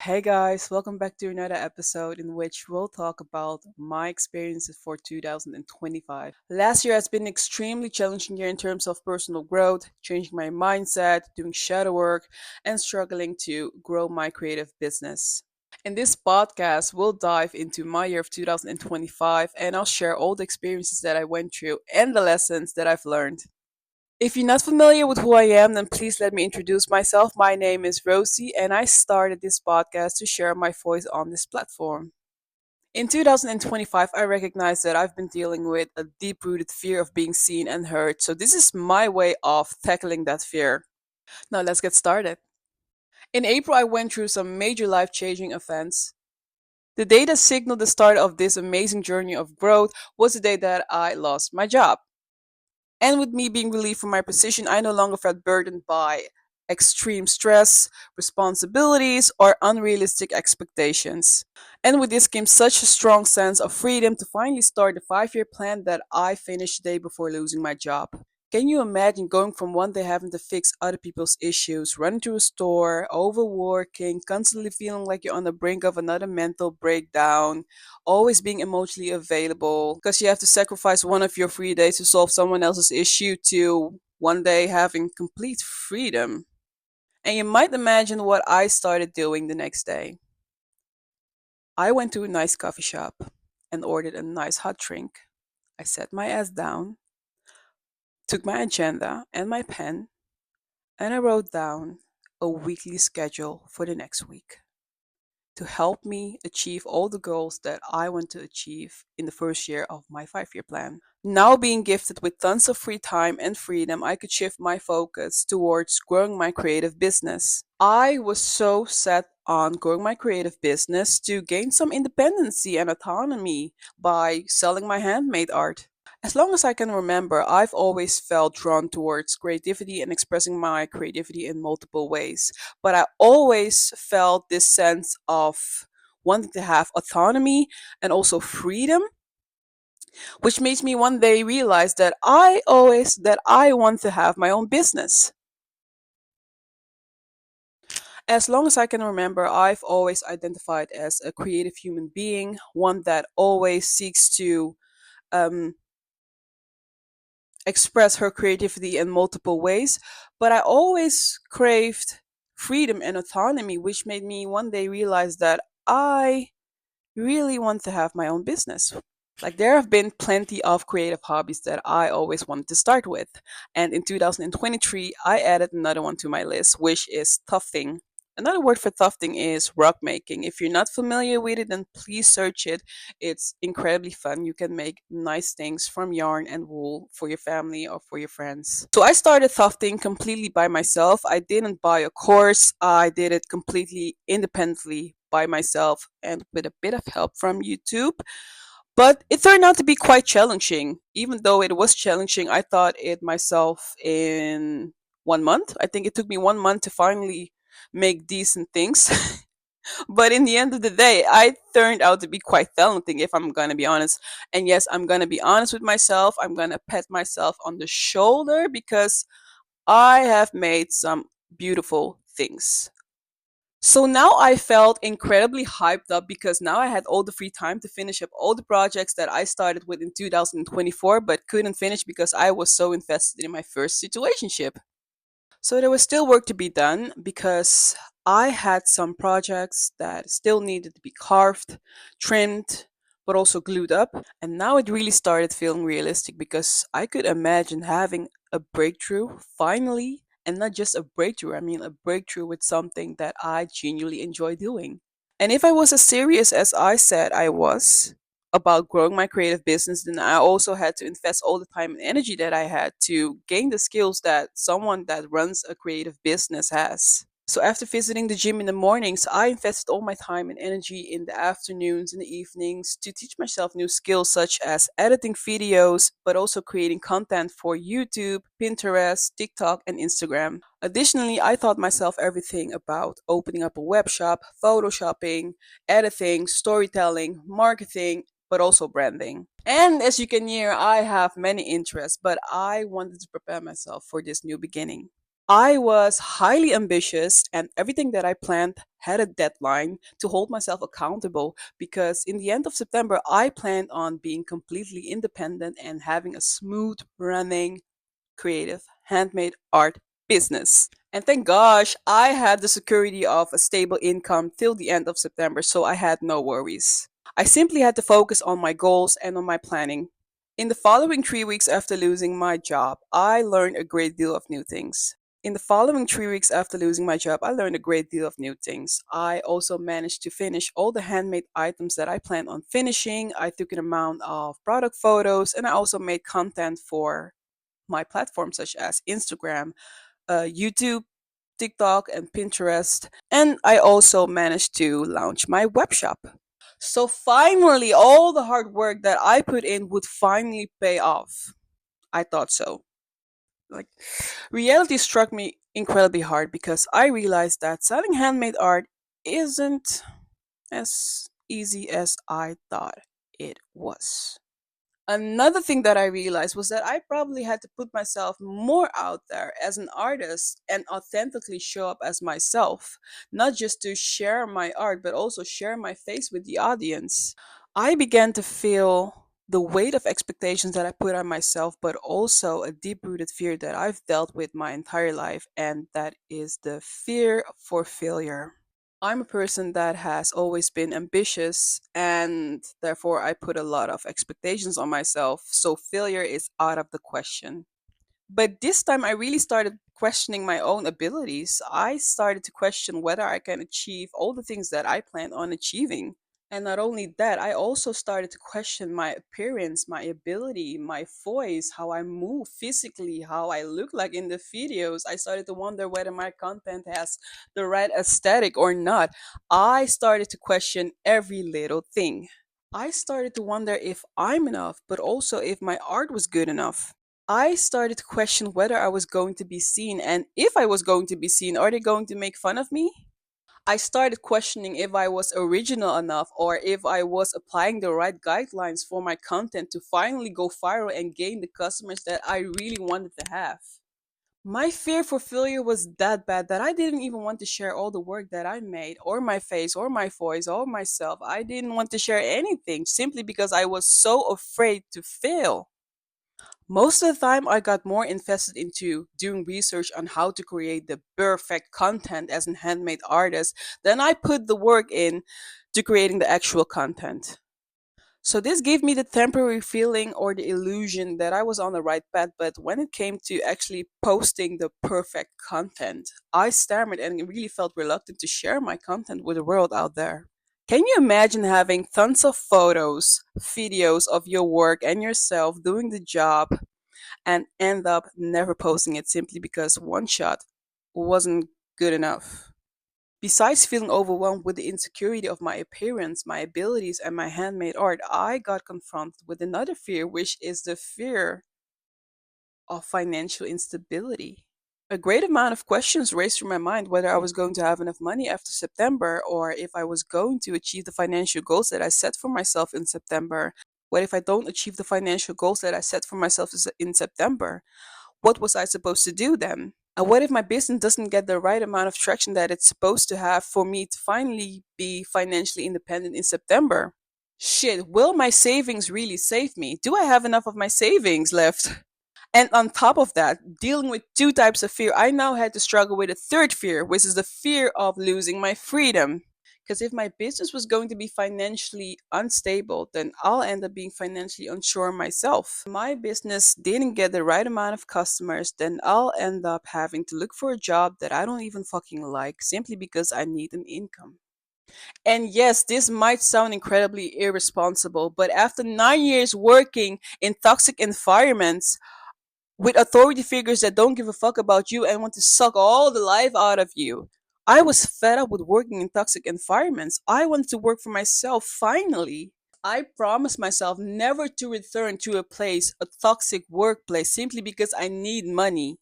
Hey guys, welcome back to another episode in which we'll talk about my experiences for 2025. Last year has been an extremely challenging year in terms of personal growth, changing my mindset, doing shadow work, and struggling to grow my creative business. In this podcast, we'll dive into my year of 2025 and I'll share all the experiences that I went through and the lessons that I've learned. If you're not familiar with who I am, then please let me introduce myself. My name is Rosie, and I started this podcast to share my voice on this platform. In 2025, I recognized that I've been dealing with a deep rooted fear of being seen and heard, so this is my way of tackling that fear. Now, let's get started. In April, I went through some major life changing events. The day that signaled the start of this amazing journey of growth was the day that I lost my job. And with me being relieved from my position, I no longer felt burdened by extreme stress, responsibilities, or unrealistic expectations. And with this came such a strong sense of freedom to finally start the 5 year plan that I finished the day before losing my job. Can you imagine going from one day having to fix other people's issues, running to a store, overworking, constantly feeling like you're on the brink of another mental breakdown, always being emotionally available because you have to sacrifice one of your free days to solve someone else's issue, to one day having complete freedom? And you might imagine what I started doing the next day. I went to a nice coffee shop and ordered a nice hot drink. I sat my ass down, took my agenda and my pen, and I wrote down a weekly schedule for the next week to help me achieve all the goals that I want to achieve in the first year of my 5 year plan. Now, being gifted with tons of free time and freedom, I could shift my focus towards growing my creative business. I was so set on growing my creative business to gain some independency and autonomy by selling my handmade art. As long as I can remember, I've always felt drawn towards creativity and expressing my creativity in multiple ways. But I always felt this sense of wanting to have autonomy and also freedom, which makes me one day realize that I want to have my own business. As long as I can remember, I've always identified as a creative human being, one that always seeks to um, express her creativity in multiple ways, but I always craved freedom and autonomy, which made me one day realize that I really want to have my own business. Like, there have been plenty of creative hobbies that I always wanted to start with. And in 2023, I added another one to my list, which is tufting. Another word for tufting is rug making. If you're not familiar with it, then please search it. It's incredibly fun. You can make nice things from yarn and wool for your family or for your friends. So I started tufting completely by myself. I didn't buy a course. I did it completely independently by myself and with a bit of help from YouTube. But it turned out to be quite challenging. Even though it was challenging, I thought it myself in 1 month. I think it took me 1 month to finally make decent things. But in the end of the day, I turned out to be quite talented, if I'm gonna be honest. And yes, I'm gonna be honest with myself. I'm gonna pat myself on the shoulder because I have made some beautiful things. So now I felt incredibly hyped up because now I had all the free time to finish up all the projects that I started with in 2024 but couldn't finish because I was so invested in my first situationship. So there was still work to be done because I had some projects that still needed to be carved, trimmed, but also glued up. And now it really started feeling realistic because I could imagine having a breakthrough finally, and not just a breakthrough, I mean a breakthrough with something that I genuinely enjoy doing. And if I was as serious as I said I was about growing my creative business, then I also had to invest all the time and energy that I had to gain the skills that someone that runs a creative business has. So after visiting the gym in the mornings, I invested all my time and energy in the afternoons and the evenings to teach myself new skills such as editing videos, but also creating content for YouTube, Pinterest, TikTok, and Instagram. Additionally, I taught myself everything about opening up a web shop, photoshopping, editing, storytelling, marketing, but also branding. And as you can hear, I have many interests, but I wanted to prepare myself for this new beginning. I was highly ambitious, and everything that I planned had a deadline to hold myself accountable because in the end of September, I planned on being completely independent and having a smooth running creative handmade art business. And thank gosh, I had the security of a stable income till the end of September, so I had no worries. I simply had to focus on my goals and on my planning. In the following 3 weeks after losing my job, I learned a great deal of new things. In the following 3 weeks after losing my job, I learned a great deal of new things. I also managed to finish all the handmade items that I planned on finishing. I took an amount of product photos and I also made content for my platforms such as Instagram, YouTube, TikTok, and Pinterest. And I also managed to launch my web shop. So finally, all the hard work that I put in would finally pay off. I thought so. Like, reality struck me incredibly hard because I realized that selling handmade art isn't as easy as I thought it was. Another thing that I realized was that I probably had to put myself more out there as an artist and authentically show up as myself, not just to share my art, but also share my face with the audience. I began to feel the weight of expectations that I put on myself, but also a deep rooted fear that I've dealt with my entire life, and that is the fear for failure. I'm a person that has always been ambitious, and therefore I put a lot of expectations on myself, so failure is out of the question. But this time I really started questioning my own abilities. I started to question whether I can achieve all the things that I plan on achieving. And not only that, I also started to question my appearance, my ability, my voice, how I move physically, how I look like in the videos. I started to wonder whether my content has the right aesthetic or not. I started to question every little thing. I started to wonder if I'm enough, but also if my art was good enough. I started to question whether I was going to be seen, and if I was going to be seen, are they going to make fun of me? I started questioning if I was original enough or if I was applying the right guidelines for my content to finally go viral and gain the customers that I really wanted to have. My fear for failure was that bad that I didn't even want to share all the work that I made, or my face, or my voice, or myself. I didn't want to share anything simply because I was so afraid to fail. Most of the time, I got more invested into doing research on how to create the perfect content as a handmade artist than I put the work in to creating the actual content. So, this gave me the temporary feeling or the illusion that I was on the right path, but when it came to actually posting the perfect content, I stammered and really felt reluctant to share my content with the world out there. Can you imagine having tons of photos, videos of your work and yourself doing the job and end up never posting it simply because one shot wasn't good enough? Besides feeling overwhelmed with the insecurity of my appearance, my abilities, and my handmade art, I got confronted with another fear, which is the fear of financial instability. A great amount of questions raced through my mind whether I was going to have enough money after September or if I was going to achieve the financial goals that I set for myself in September. What if I don't achieve the financial goals that I set for myself in September? What was I supposed to do then? And what if my business doesn't get the right amount of traction that it's supposed to have for me to finally be financially independent in September? Shit, will my savings really save me? Do I have enough of my savings left? And on top of that, dealing with two types of fear, I now had to struggle with a third fear, which is the fear of losing my freedom. Because if my business was going to be financially unstable, then I'll end up being financially unsure myself. My business didn't get the right amount of customers, then I'll end up having to look for a job that I don't even fucking like simply because I need an income. And yes, this might sound incredibly irresponsible, but after 9 years working in toxic environments, with authority figures that don't give a fuck about you and want to suck all the life out of you. I was fed up with working in toxic environments. I wanted to work for myself finally. I promised myself never to return to a toxic workplace, simply because I need money.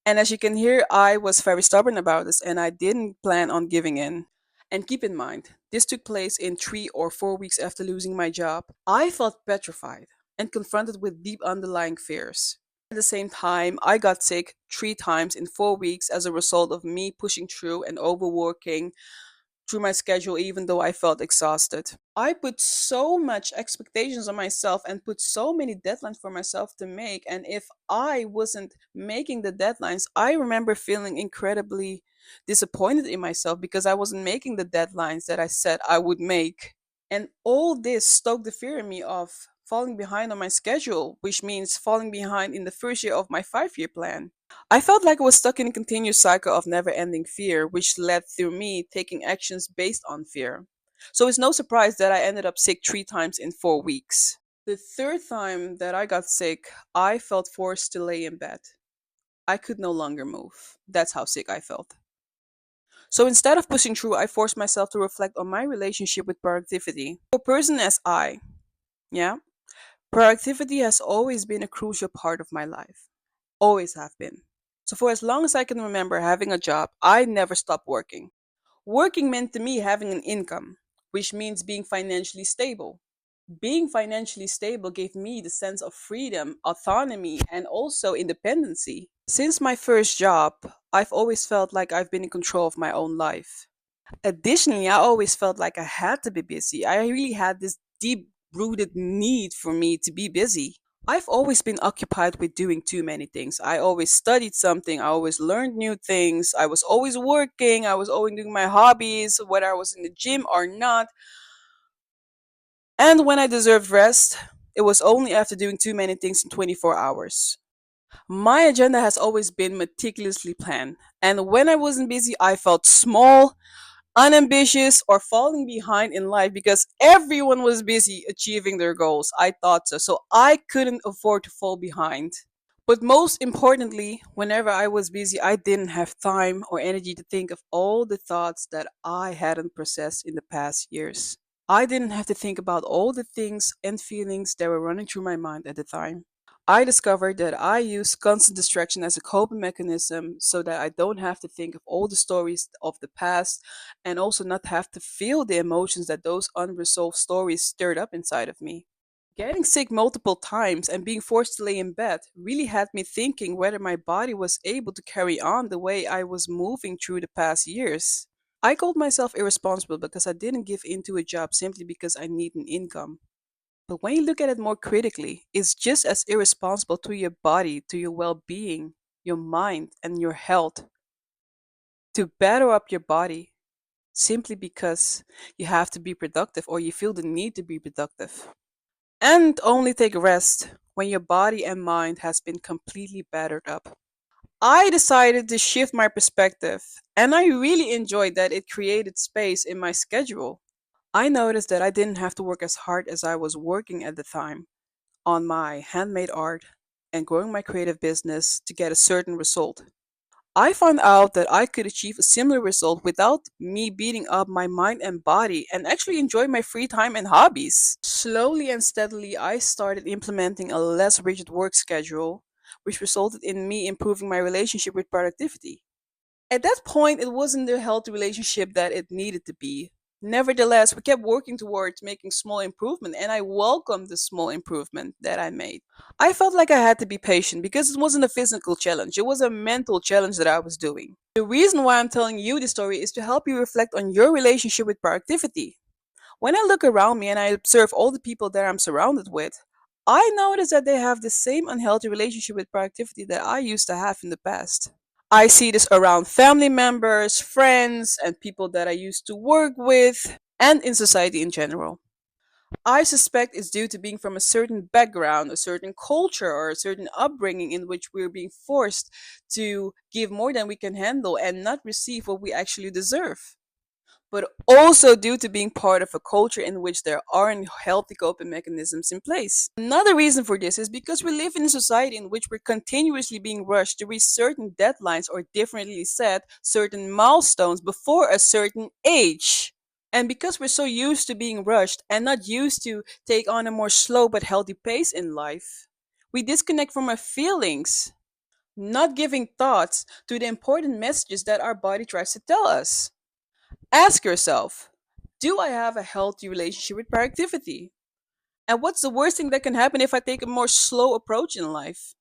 And as you can hear, I was very stubborn about this and I didn't plan on giving in. And keep in mind, this took place in 3 or 4 weeks after losing my job. I felt petrified and confronted with deep underlying fears. At the same time, I got sick 3 times in 4 weeks as a result of me pushing through and overworking through my schedule even though I felt exhausted. I put so much expectations on myself and put so many deadlines for myself to make, and if I wasn't making the deadlines, I remember feeling incredibly disappointed in myself because I wasn't making the deadlines that I said I would make. And all this stoked the fear in me of falling behind on my schedule, which means falling behind in the first year of my 5 year plan. I felt like I was stuck in a continuous cycle of never ending fear, which led through me taking actions based on fear. So it's no surprise that I ended up sick 3 times in 4 weeks. The third time that I got sick, I felt forced to lay in bed. I could no longer move. That's how sick I felt. So instead of pushing through, I forced myself to reflect on my relationship with productivity. For a person as I, yeah, productivity has always been a crucial part of my life. Always have been. So for as long as I can remember having a job, I never stopped working. Working meant to me having an income, which means being financially stable. Being financially stable gave me the sense of freedom, autonomy, and also independency. Since my first job, I've always felt like I've been in control of my own life. Additionally, I always felt like I had to be busy. I really had this deep rooted need for me to be busy. I've always been occupied with doing too many things. I always studied something, I always learned new things, I was always working, I was always doing my hobbies, whether I was in the gym or not. And when I deserved rest, it was only after doing too many things in 24 hours. My agenda has always been meticulously planned. And when I wasn't busy, I felt small, unambitious, or falling behind in life because everyone was busy achieving their goals. I thought so. So I couldn't afford to fall behind. But most importantly, whenever I was busy, I didn't have time or energy to think of all the thoughts that I hadn't processed in the past years. I didn't have to think about all the things and feelings that were running through my mind at the time. I discovered that I use constant distraction as a coping mechanism so that I don't have to think of all the stories of the past and also not have to feel the emotions that those unresolved stories stirred up inside of me. Getting sick multiple times and being forced to lay in bed really had me thinking whether my body was able to carry on the way I was moving through the past years. I called myself irresponsible because I didn't give in to a job simply because I need an income. But when you look at it more critically, it's just as irresponsible to your body, to your well being, your mind, and your health to batter up your body simply because you have to be productive or you feel the need to be productive. And only take rest when your body and mind has been completely battered up. I decided to shift my perspective, and I really enjoyed that it created space in my schedule. I noticed that I didn't have to work as hard as I was working at the time on my handmade art and growing my creative business to get a certain result. I found out that I could achieve a similar result without me beating up my mind and body and actually enjoy my free time and hobbies. Slowly and steadily, I started implementing a less rigid work schedule, which resulted in me improving my relationship with productivity. At that point, it wasn't the healthy relationship that it needed to be. Nevertheless, we kept working towards making small improvement, and I welcomed the small improvement that I made. I felt like I had to be patient because it wasn't a physical challenge, it was a mental challenge that I was doing. The reason why I'm telling you this story is to help you reflect on your relationship with productivity. When I look around me and I observe all the people that I'm surrounded with, I notice that they have the same unhealthy relationship with productivity that I used to have in the past. I see this around family members, friends, and people that I used to work with, and in society in general. I suspect it's due to being from a certain background, a certain culture, or a certain upbringing in which we're being forced to give more than we can handle and not receive what we actually deserve, but also due to being part of a culture in which there aren't healthy coping mechanisms in place. Another reason for this is because we live in a society in which we're continuously being rushed to reach certain deadlines or differently said, certain milestones before a certain age. And because we're so used to being rushed and not used to take on a more slow but healthy pace in life, we disconnect from our feelings, not giving thoughts to the important messages that our body tries to tell us. Ask yourself, do I have a healthy relationship with productivity? And what's the worst thing that can happen if I take a more slow approach in life?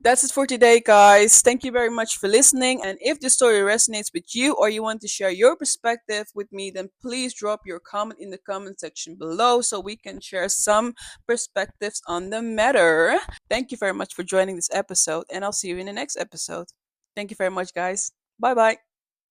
That's it for today, guys. Thank you very much for listening. And if the story resonates with you or you want to share your perspective with me, then please drop your comment in the comment section below so we can share some perspectives on the matter. Thank you very much for joining this episode, and I'll see you in the next episode. Thank you very much, guys. Bye bye.